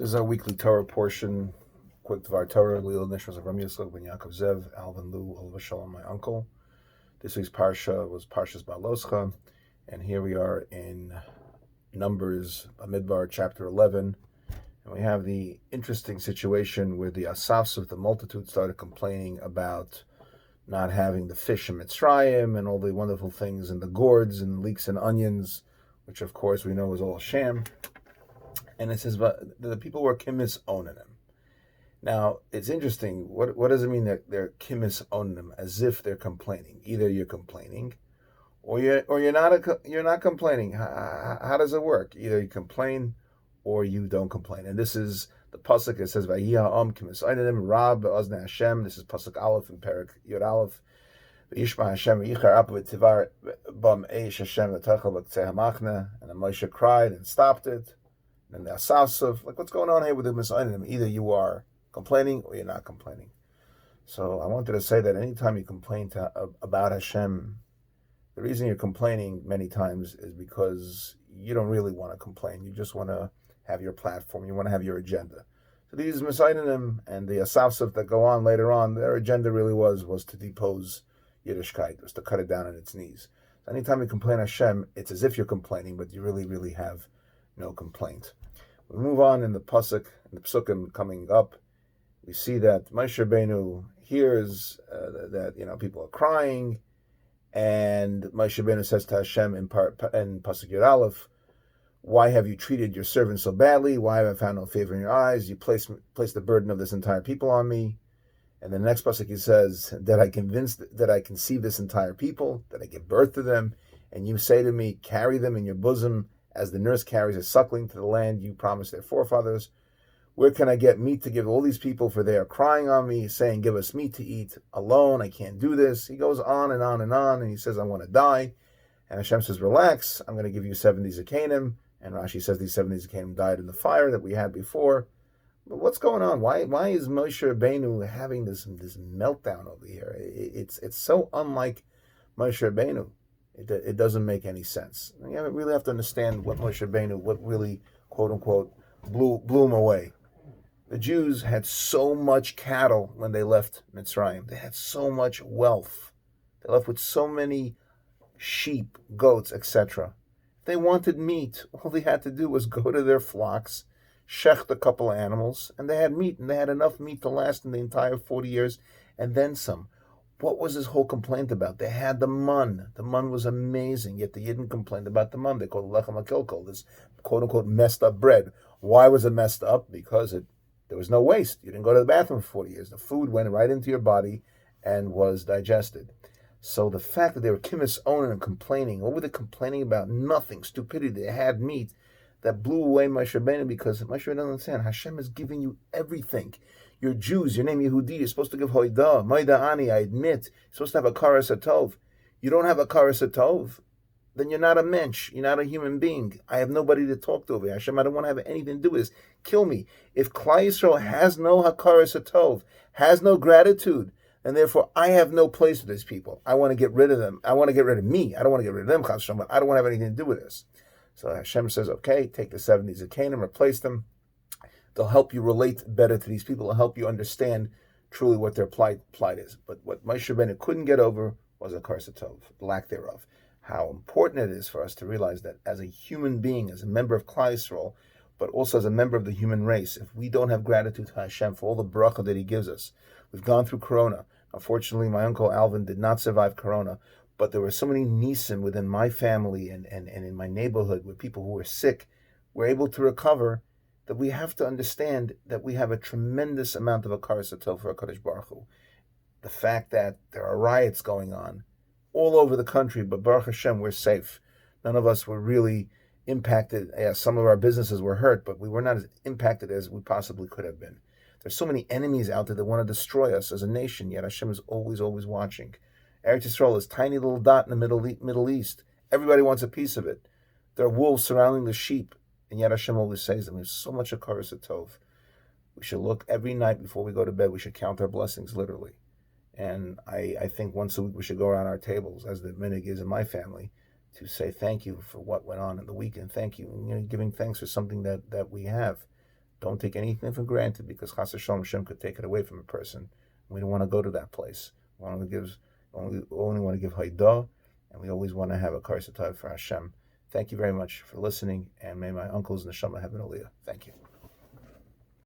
This is our weekly Torah portion. Quick Dvar Torah, Lil Nishmas of Ram Yitzchak ben Yaakov Zev, Alvin Lew Zecher, my uncle. This week's parsha was Parshas Behalotcha, and here we are in Numbers, Midbar, chapter 11. And we have the interesting situation where the Asafs of the multitude started complaining about not having the fish in Mitzrayim and all the wonderful things in the gourds and leeks and onions, which of course we know is all a sham. And it says, but the people were kimis owning them. Now, it's interesting. What does it mean that they're kimis owning them? As if they're complaining. Either you're complaining, or you're not complaining. How does it work? Either you complain, or you don't complain. And this is the pasuk. It says, "Vayiha'am kimis owning them Rab be'ozne Hashem." This is pasuk Aleph in Perek Yud Aleph. V'yishma Hashem v'yichar up v'tivar bam eish Hashem v'tachal b'ktzei hamachna. And then Moshe cried and stopped it. And the Asafs, like, what's going on here with the Messiah? Either you are complaining or you're not complaining. So I wanted to say that anytime you complain about Hashem, the reason you're complaining many times is because you don't really want to complain. You just want to have your platform. You want to have your agenda. So these Messiahim and the Asafs that go on later on, their agenda really was to depose Yiddishkeit, was to cut it down on its knees. So anytime you complain Hashem, it's as if you're complaining, but you really have no complaint. We move on in the pasuk, in the psukim coming up. We see that Moshe Rabbeinu hears that people are crying, and Moshe Rabbeinu says to Hashem in pasuk Yud Aleph, "Why have you treated your servant so badly? Why have I found no favor in your eyes? You place the burden of this entire people on me." And the next pasuk he says, "That I conceive this entire people, that I give birth to them, and you say to me, carry them in your bosom, as the nurse carries a suckling to the land you promised their forefathers. Where can I get meat to give all these people? For they are crying on me, saying, give us meat to eat. Alone, I can't do this." He goes on and on and on, and he says, "I want to die." And Hashem says, "Relax, I'm going to give you 70 Zakanim." And Rashi says these 70 Zakanim died in the fire that we had before. But what's going on? Why is Moshe Rabbeinu having this meltdown over here? It's so unlike Moshe Rabbeinu. It doesn't make any sense. You really have to understand what Moshe Rabbeinu, what really, quote unquote, blew him away. The Jews had so much cattle when they left Mitzrayim. They had so much wealth. They left with so many sheep, goats, etc. If they wanted meat, all they had to do was go to their flocks, shecht a couple of animals, and they had meat, and they had enough meat to last in the entire 40 years, and then some. What was this whole complaint about? They had the mun. The mun was amazing, yet the Yidden complained about the mun. They called it lechem hakilkol, this quote-unquote messed up bread. Why was it messed up? Because there was no waste. You didn't go to the bathroom for 40 years. The food went right into your body and was digested. So the fact that they were kimis owning and complaining, what were they complaining about? Nothing. Stupidity. They had meat. That blew away Moshe Rabbeinu, because Moshe Rabbeinu doesn't understand. Hashem is giving you everything. You're Jews, your name Yehudi, you're supposed to give hoidah, moida ani, I admit. You're supposed to have a karas hatov. You don't have a karas hatov, then you're not a mensch, you're not a human being. I have nobody to talk to over here. Hashem, I don't want to have anything to do with this. Kill me. If Klal Yisrael has no hakaras hatov, has no gratitude, and therefore I have no place for these people. I want to get rid of them. I want to get rid of me. I don't want to get rid of them, Chas Shalom, but I don't want to have anything to do with this. So Hashem says, okay, take the 70 Zakanim, replace them. They'll help you relate better to these people. They'll help you understand truly what their plight is. But what Moshe Rabbeinu couldn't get over was a karas hatov, the lack thereof. How important it is for us to realize that as a human being, as a member of Klal Yisrael, but also as a member of the human race, if we don't have gratitude to Hashem for all the bracha that He gives us, we've gone through Corona. Unfortunately, my uncle Alvin did not survive Corona, but there were so many nisim within my family and in my neighborhood where people who were sick were able to recover, that we have to understand that we have a tremendous amount of a karas hatov for HaKadosh Baruch Hu. The fact that there are riots going on all over the country, but Baruch Hashem, we're safe. None of us were really impacted. Yeah, some of our businesses were hurt, but we were not as impacted as we possibly could have been. There's so many enemies out there that want to destroy us as a nation, yet Hashem is always watching. Eretz Yisrael is a tiny little dot in the Middle East. Everybody wants a piece of it. There are wolves surrounding the sheep, and yet Hashem always saves them. There's so much of karas hatov. We should look every night before we go to bed. We should count our blessings, literally. And I think once a week we should go around our tables, as the minhag is in my family, to say thank you for what went on in the week, and thank you, giving thanks for something that we have. don't take anything for granted, because Chas V'Shalom Hashem could take it away from a person. We don't want to go to that place. We only want to give Haidah, and we always want to have a Karsatov for Hashem. Thank you very much for listening, and may my uncle's neshama have an aliyah. Thank you.